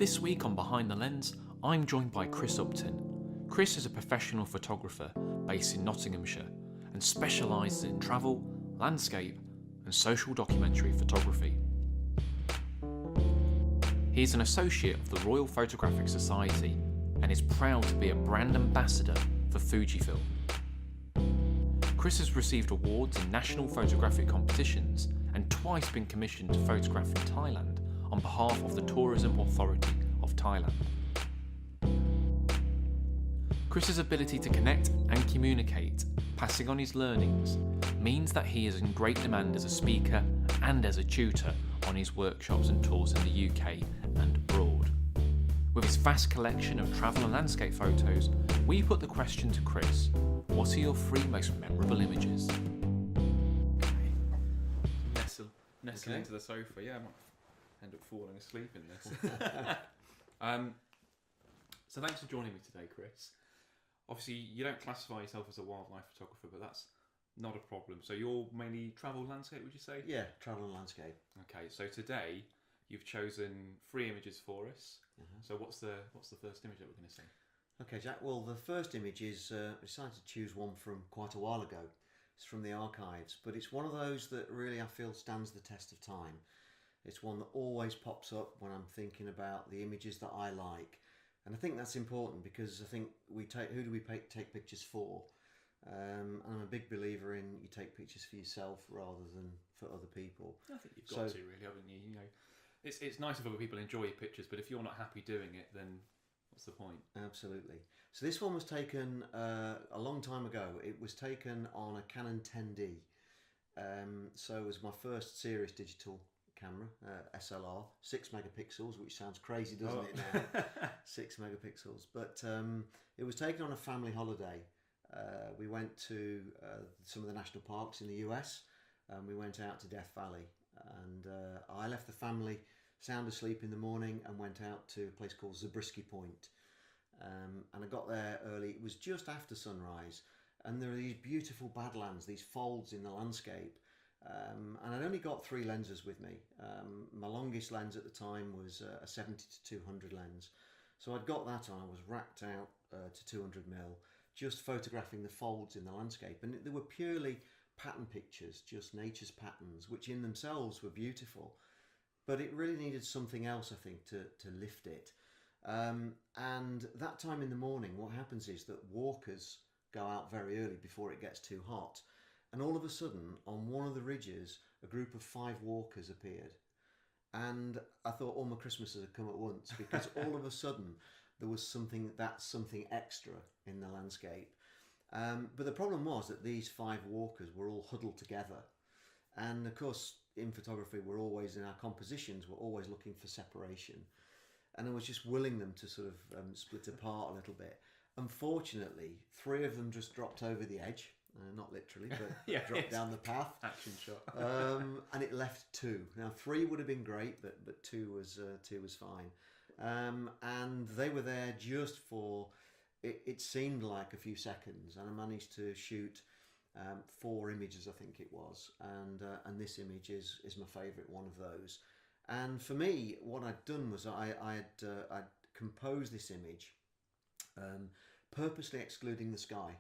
This week on Behind the Lens, I'm joined by Chris Upton. Chris is a professional photographer based in Nottinghamshire and specialises in travel, landscape and social documentary photography. He is an associate of the Royal Photographic Society and is proud to be a brand ambassador for Fujifilm. Chris has received awards in national photographic competitions and twice been commissioned to photograph in Thailand on behalf of the Tourism Authority of Thailand. Chris's ability to connect and communicate, passing on his learnings, means that he is in great demand as a speaker and as a tutor on his workshops and tours in the UK and abroad. With his vast collection of travel and landscape photos, we put the question to Chris: what are your 3 most memorable images? Nestle into the sofa, yeah, I might end up falling asleep in this. So thanks for joining me today, Chris. Obviously, you don't classify yourself as a wildlife photographer, but that's not a problem. So you're mainly travel landscape, would you say? Yeah, travel and landscape. Okay, so today you've chosen 3 images for us. So what's the first image that we're going to see? Okay, Jack. Well, the first image is I decided to choose one from quite a while ago. It's from the archives, but it's one of those that really I feel stands the test of time. It's one that always pops up when I'm thinking about the images that I like, and I think that's important because I think who do we take pictures for? I'm a big believer in you take pictures for yourself rather than for other people. I think you've got to, really, haven't you? You know, it's nice if other people enjoy your pictures, but if you're not happy doing it, then what's the point? Absolutely. So this one was taken a long time ago. It was taken on a Canon 10D. So it was my first serious digital camera, SLR, 6 megapixels, which sounds crazy, doesn't it now? 6 megapixels. But it was taken on a family holiday. We went to some of the national parks in the US, and we went out to Death Valley. And I left the family sound asleep in the morning and went out to a place called Zabriskie Point. And I got there early. It was just after sunrise, and there are these beautiful badlands, these folds in the landscape. And I'd only got 3 lenses with me. My longest lens at the time was a 70 to 200 lens. So I'd got that on. I was racked out to 200 mil, just photographing the folds in the landscape. And they were purely pattern pictures, just nature's patterns, which in themselves were beautiful. But it really needed something else, I think, to lift it. And that time in the morning, what happens is that walkers go out very early before it gets too hot. And all of a sudden, on one of the ridges, a group of 5 walkers appeared. And I thought all my Christmases had come at once, because all of a sudden there was something extra in the landscape. But the problem was that these 5 walkers were all huddled together. And of course, in photography, we're always, in our compositions, we're always looking for separation. And I was just willing them to sort of split apart a little bit. Unfortunately, 3 of them just dropped over the edge, not literally, but dropped down the path. Action shot. And it left 2. Now 3 would have been great, but 2 was fine. And they were there just for it seemed like a few seconds, and I managed to shoot 4 images, I think it was, and this image is my favourite one of those. And for me, what I'd done was I'd composed this image, purposely excluding the sky,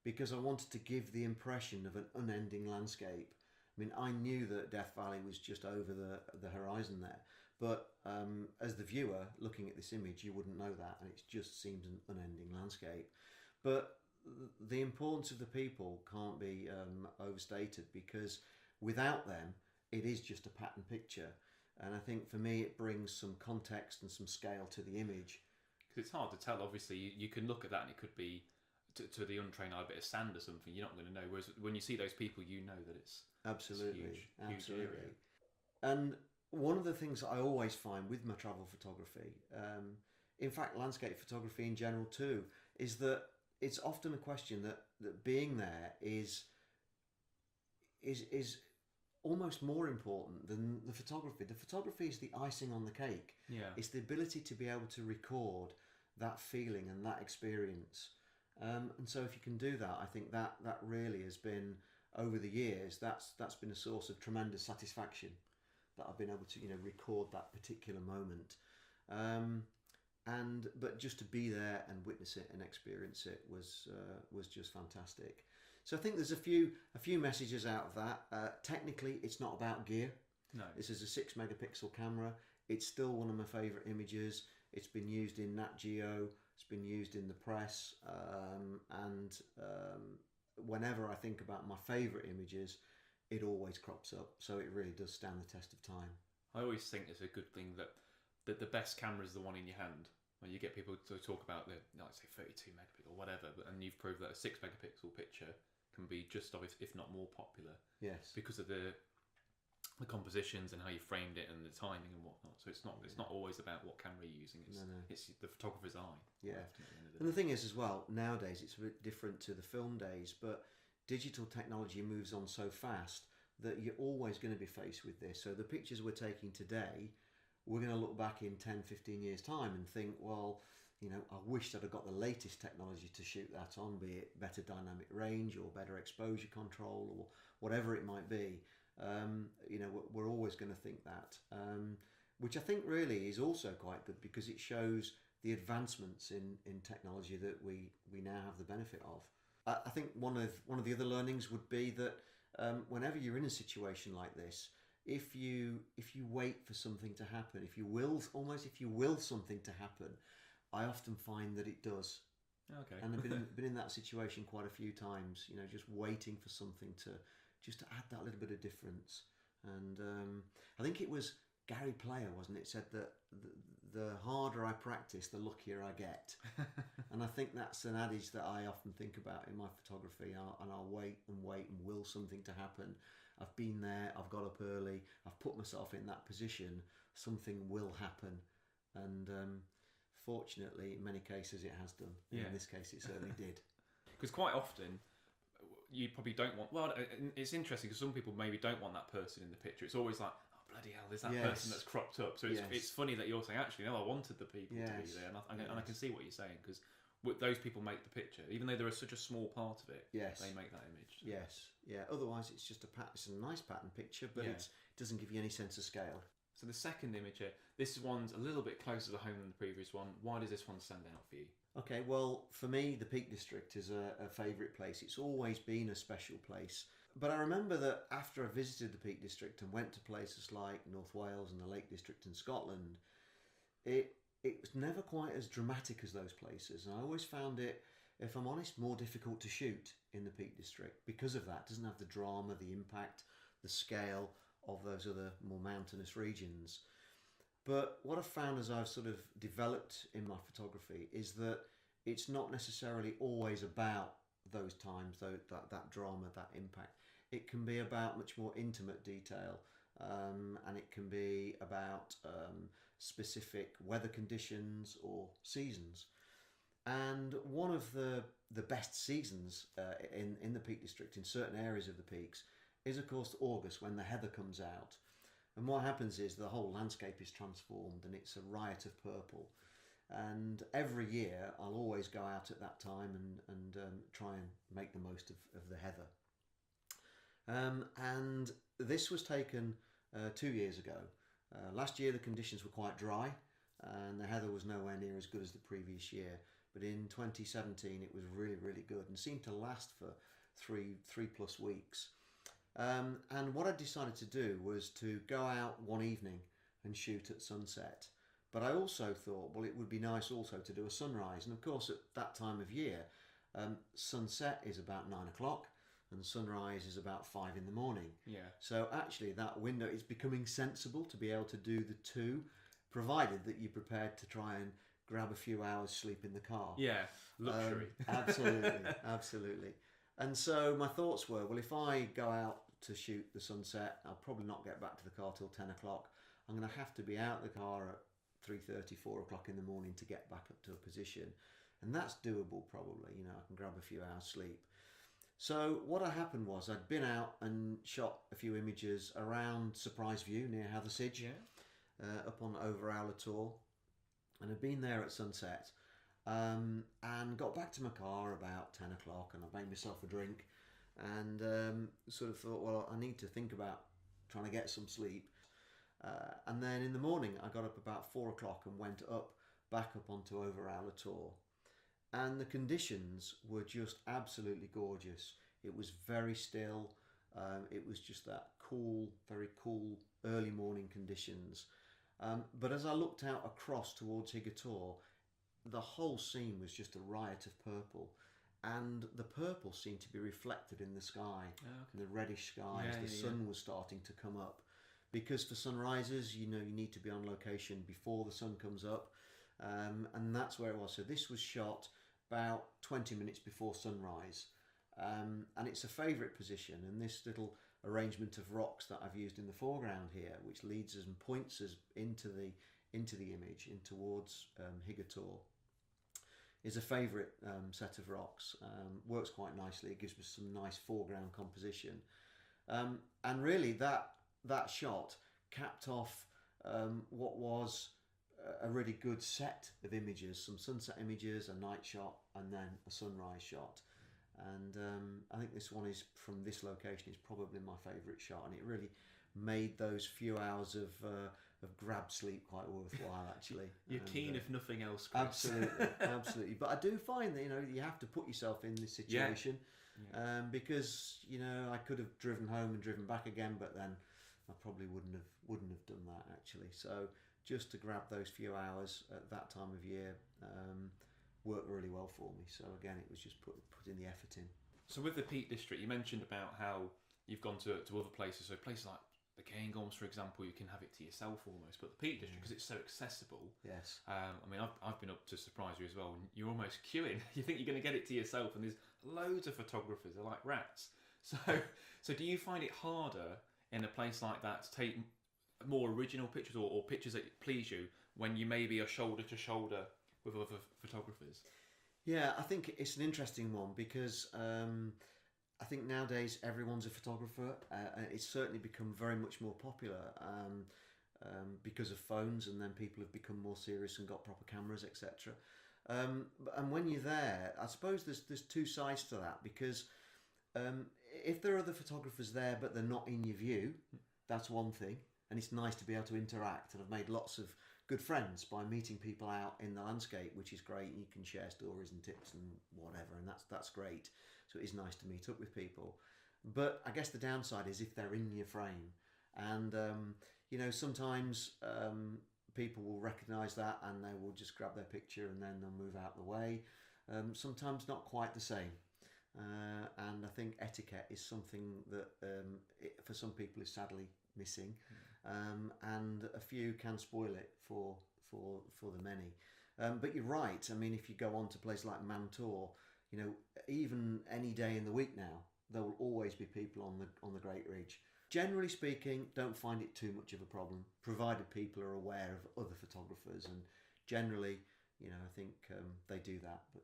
because I wanted to give the impression of an unending landscape. I mean, I knew that Death Valley was just over the horizon there, but as the viewer looking at this image, you wouldn't know that, and it just seemed an unending landscape. But the importance of the people can't be overstated, because without them, it is just a pattern picture. And I think for me, it brings some context and some scale to the image. Because it's hard to tell, obviously. You can look at that and it could be, to the untrained eye, a bit of sand or something. You're not going to know. Whereas when you see those people, you know that it's absolutely, huge area. And one of the things I always find with my travel photography, in fact, landscape photography in general too, is that it's often a question that being there is almost more important than the photography. The photography is the icing on the cake. Yeah. It's the ability to be able to record that feeling and that experience. And so if you can do that, I think that really has been, over the years, that's been a source of tremendous satisfaction, that I've been able to record that particular moment. But just to be there and witness it and experience it was just fantastic. So I think there's a few messages out of that. Technically, it's not about gear. No. This is a 6 megapixel camera. It's still one of my favourite images. It's been used in Nat Geo. It's been used in the press. Whenever I think about my favourite images, it always crops up. So it really does stand the test of time. I always think it's a good thing that the best camera is the one in your hand. When you get people to talk about the, like say 32 megapixel or whatever, and you've proved that a 6 megapixel picture can be just if not more popular. Yes. Because of the compositions and how you framed it and the timing and whatnot. So it's not always about what camera you're using. It's the photographer's eye. Yeah. And the thing is as well, nowadays it's a bit different to the film days, but digital technology moves on so fast that you're always going to be faced with this. So the pictures we're taking today, we're going to look back in 10, 15 years time and think, well, I wish that I got the latest technology to shoot that on, be it better dynamic range or better exposure control or whatever it might be. We're always going to think that, which I think really is also quite good because it shows the advancements in technology that we now have the benefit of. I think one of the other learnings would be that whenever you're in a situation like this, if you wait for something to happen, if you will something to happen, I often find that it does. Okay. And I've been in that situation quite a few times. Just waiting for something to add that little bit of difference. And I think it was Gary Player, wasn't it, said that the harder I practice, the luckier I get. And I think that's an adage that I often think about in my photography. I'll wait and will something to happen. I've been there, I've got up early, I've put myself in that position, something will happen. And fortunately, in many cases it has done. Yeah. In this case it certainly did. Because quite often, you probably don't want... Well, it's interesting because some people maybe don't want that person in the picture. It's always like, oh, bloody hell, there's that person that's cropped up. So it's funny that you're saying, actually, no, I wanted the people to be there. And I can see what you're saying because those people make the picture. Even though they're such a small part of it, they make that image. So. Yes, yeah. Otherwise, it's just it's a nice pattern picture, but it doesn't give you any sense of scale. So the second image here, this one's a little bit closer to home than the previous one. Why does this one stand out for you? Okay, well, for me, the Peak District is a favourite place. It's always been a special place. But I remember that after I visited the Peak District and went to places like North Wales and the Lake District in Scotland, it was never quite as dramatic as those places. And I always found it, if I'm honest, more difficult to shoot in the Peak District because of that. It doesn't have the drama, the impact, the scale of those other more mountainous regions. But what I've found as I've sort of developed in my photography is that it's not necessarily always about those times, that drama, that impact. It can be about much more intimate detail, and it can be about specific weather conditions or seasons. And one of the best seasons in the Peak District, in certain areas of the peaks, is of course August, when the heather comes out. And what happens is the whole landscape is transformed and it's a riot of purple. And every year I'll always go out at that time and try and make the most of the heather. And this was taken 2 years ago. Last year the conditions were quite dry and the heather was nowhere near as good as the previous year. But in 2017 it was really, really good and seemed to last for three plus weeks. And what I decided to do was to go out one evening and shoot at sunset. But I also thought, well, it would be nice also to do a sunrise. And of course, at that time of year, sunset is about 9 o'clock and sunrise is about 5 in the morning. Yeah. So actually that window is becoming sensible to be able to do the two, provided that you're prepared to try and grab a few hours sleep in the car. Yeah, luxury. Absolutely. And so my thoughts were, well, if I go out to shoot the sunset, I'll probably not get back to the car till 10 o'clock. I'm going to have to be out of the car at 3:30, 4 o'clock in the morning to get back up to a position. And that's doable probably, I can grab a few hours sleep. So what had happened was I'd been out and shot a few images around Surprise View near Hathersage, up on Over Owler Tor. And I'd been there at sunset. And got back to my car about 10 o'clock and I made myself a drink and sort of thought, well, I need to think about trying to get some sleep. And then in the morning, I got up about 4 o'clock and went back up onto Over Our Tor. And the conditions were just absolutely gorgeous. It was very still. It was just that cool, very cool early morning conditions. But as I looked out across towards Higator, the whole scene was just a riot of purple. And the purple seemed to be reflected in the sky, the reddish sky, as the sun was starting to come up. Because for sunrises, you need to be on location before the sun comes up. And that's where it was. So this was shot about 20 minutes before sunrise. And it's a favourite position. And this little arrangement of rocks that I've used in the foreground here, which leads us and points us into the image, in towards Higator, is a favourite set of rocks. Works quite nicely. It gives us some nice foreground composition. And really that shot capped off what was a really good set of images, some sunset images, a night shot, and then a sunrise shot. And I think this one is, from this location, is probably my favourite shot, and it really made those few hours of grab sleep quite worthwhile, actually. You're keen if nothing else, Chris. Absolutely. But I do find that you have to put yourself in this situation, because I could have driven home and driven back again, but then I probably wouldn't have done that, actually. So just to grab those few hours at that time of year worked really well for me. So again, it was just putting the effort in. So with the Peak District, you mentioned about how you've gone to other places. So places like the Cairngorms, for example, you can have it to yourself almost. But the Peak District, because it's so accessible. Yes. I've been up to surprise you as well. And you're almost queuing. You think you're going to get it to yourself, and there's loads of photographers. They're like rats. So do you find it harder in a place like that to take more original pictures or pictures that please you when you maybe are shoulder to shoulder with other photographers? Yeah, I think it's an interesting one, because I think nowadays everyone's a photographer. It's certainly become very much more popular because of phones, and then people have become more serious and got proper cameras, etc. And when you're there, I suppose there's two sides to that, because if there are other photographers there but they're not in your view, that's one thing, and it's nice to be able to interact. And I've made lots of good friends by meeting people out in the landscape, which is great. You can share stories and tips and whatever, and that's great. So it is nice to meet up with people. But I guess the downside is if they're in your frame, and sometimes people will recognise that and they will just grab their picture and then they'll move out the way. Sometimes not quite the same. And I think etiquette is something that for some people is sadly missing, and a few can spoil it for the many. But you're right. I mean, if you go on to places like Mantor, even any day in the week now, there will always be people on the Great Ridge. Generally speaking, don't find it too much of a problem, provided people are aware of other photographers, and generally, I think they do that. But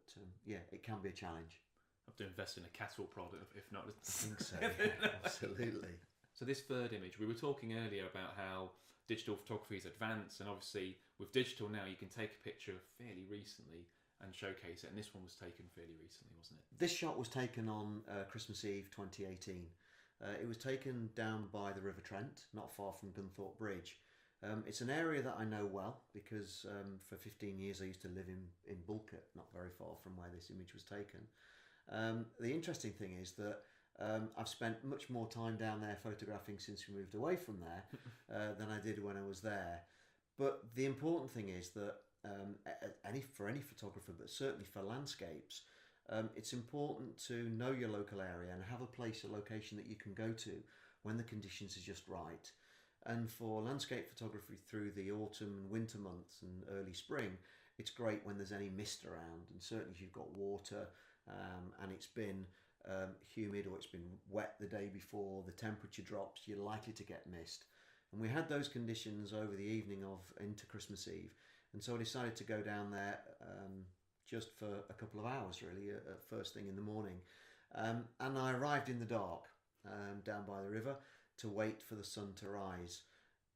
it can be a challenge. I have to invest in a cattle prod, if not. I think so. Yeah, absolutely. So this third image, we were talking earlier about how digital photography is advanced, and obviously with digital now, you can take a picture fairly recently and showcase it. And this one was taken fairly recently, wasn't it? This shot was taken on Christmas Eve 2018. It was taken down by the River Trent, not far from Gunthorpe Bridge. It's an area that I know well, because for 15 years I used to live in Bulkett, not very far from where this image was taken. The interesting thing is that I've spent much more time down there photographing since we moved away from there than I did when I was there. But the important thing is that for any photographer, but certainly for landscapes, it's important to know your local area and have a location that you can go to when the conditions are just right. And for landscape photography through the autumn and winter months and early spring, it's great when there's any mist around, and certainly if you've got water and it's been humid or it's been wet the day before, the temperature drops, you're likely to get mist. And we had those conditions over the evening into Christmas Eve, and so I decided to go down there just for a couple of hours, really, first thing in the morning. And I arrived in the dark down by the river to wait for the sun to rise.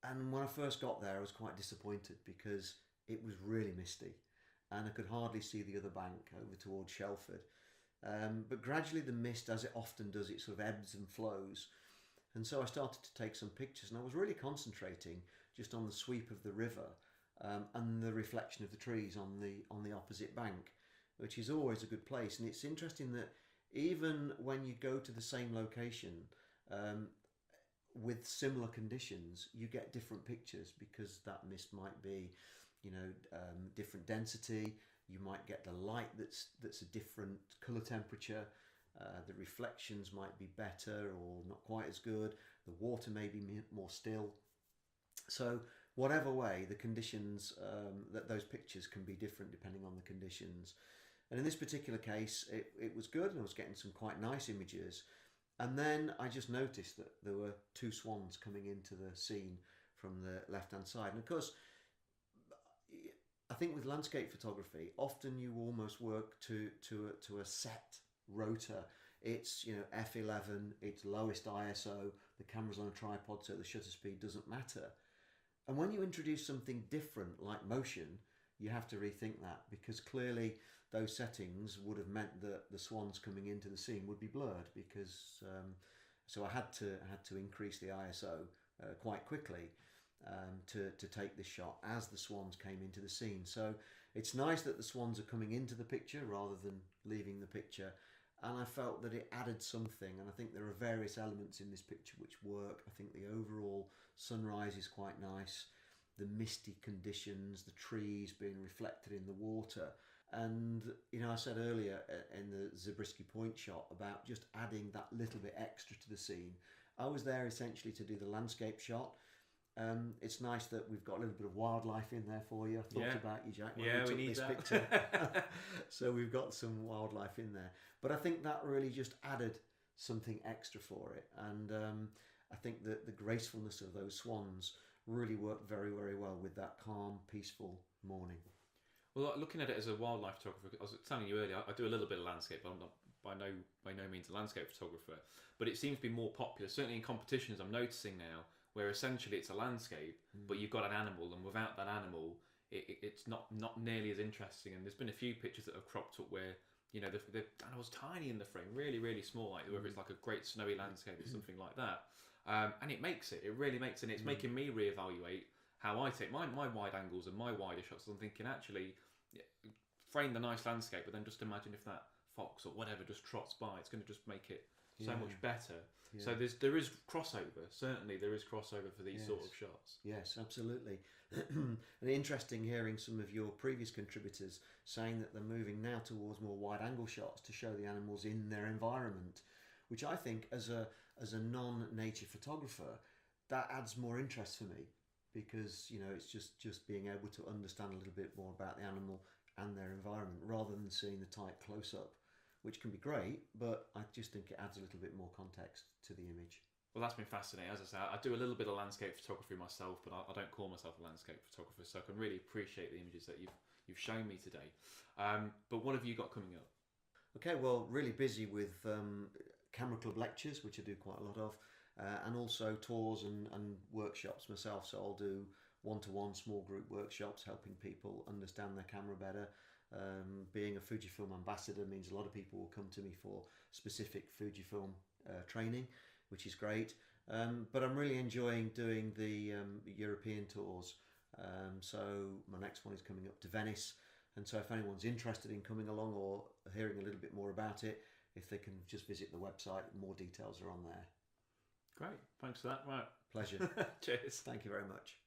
And when I first got there, I was quite disappointed because it was really misty and I could hardly see the other bank over towards Shelford. But gradually the mist, as it often does, it sort of ebbs and flows. And so I started to take some pictures, and I was really concentrating just on the sweep of the river, and the reflection of the trees on the opposite bank, which is always a good place. And it's interesting that even when you go to the same location with similar conditions, you get different pictures, because that mist might be, different density. You might get the light that's a different colour temperature. The reflections might be better or not quite as good. The water may be more still. So whatever way, the conditions, that those pictures can be different depending on the conditions. And in this particular case, it was good, and I was getting some quite nice images. And then I just noticed that there were two swans coming into the scene from the left-hand side. And of course, I think with landscape photography, often you almost work to a set rotor. It's f11, it's lowest ISO, the camera's on a tripod, so the shutter speed doesn't matter. And when you introduce something different like motion, you have to rethink that, because clearly those settings would have meant that the swans coming into the scene would be blurred, because so I had to increase the ISO quite quickly to take this shot as the swans came into the scene. So it's nice that the swans are coming into the picture rather than leaving the picture, and I felt that it added something. And I think there are various elements in this picture which work. I think the overall sunrise is quite nice, the misty conditions, the trees being reflected in the water. And I said earlier in the Zabriskie Point shot about just adding that little bit extra to the scene. I was there essentially to do the landscape shot. It's nice that we've got a little bit of wildlife in there for you. I thought about you, Jack, when we took need this that. picture. So we've got some wildlife in there. But I think that really just added something extra for it. And I think that the gracefulness of those swans really worked very, very well with that calm, peaceful morning. Well, looking at it as a wildlife photographer, I was telling you earlier, I do a little bit of landscape, but I'm not by no means a landscape photographer. But it seems to be more popular, certainly in competitions I'm noticing now, where essentially it's a landscape, but you've got an animal, and without that animal, it's not nearly as interesting. And there's been a few pictures that have cropped up where the animal's tiny in the frame, really, really small, like whether it's like a great snowy landscape or something like that. And it really makes it, and it's making me reevaluate how I take my wide angles and my wider shots. I'm thinking, actually, frame the nice landscape, but then just imagine if that fox or whatever just trots by, it's going to just make it so much better. Yeah. So there is crossover. Certainly there is crossover for these sort of shots. Yes, absolutely. And interesting hearing some of your previous contributors saying that they're moving now towards more wide angle shots to show the animals in their environment, which I think as a non-nature photographer, that adds more interest for me, because it's just being able to understand a little bit more about the animal and their environment rather than seeing the tight close-up, which can be great, but I just think it adds a little bit more context to the image. Well, that's been fascinating. As I say, I do a little bit of landscape photography myself, but I don't call myself a landscape photographer, so I can really appreciate the images that you've shown me today. But what have you got coming up? Okay, well, really busy with Camera Club lectures, which I do quite a lot of, and also tours and workshops myself. So I'll do one-to-one small group workshops, helping people understand their camera better. Being a Fujifilm ambassador means a lot of people will come to me for specific Fujifilm training, which is great. But I'm really enjoying doing the European tours. So my next one is coming up to Venice. And so if anyone's interested in coming along or hearing a little bit more about it, if they can just visit the website, more details are on there. Great, thanks for that. Right. Pleasure. Cheers. Thank you very much.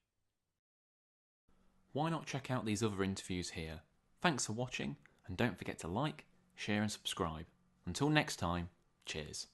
Why not check out these other interviews here? Thanks for watching, and don't forget to like, share and subscribe. Until next time, cheers.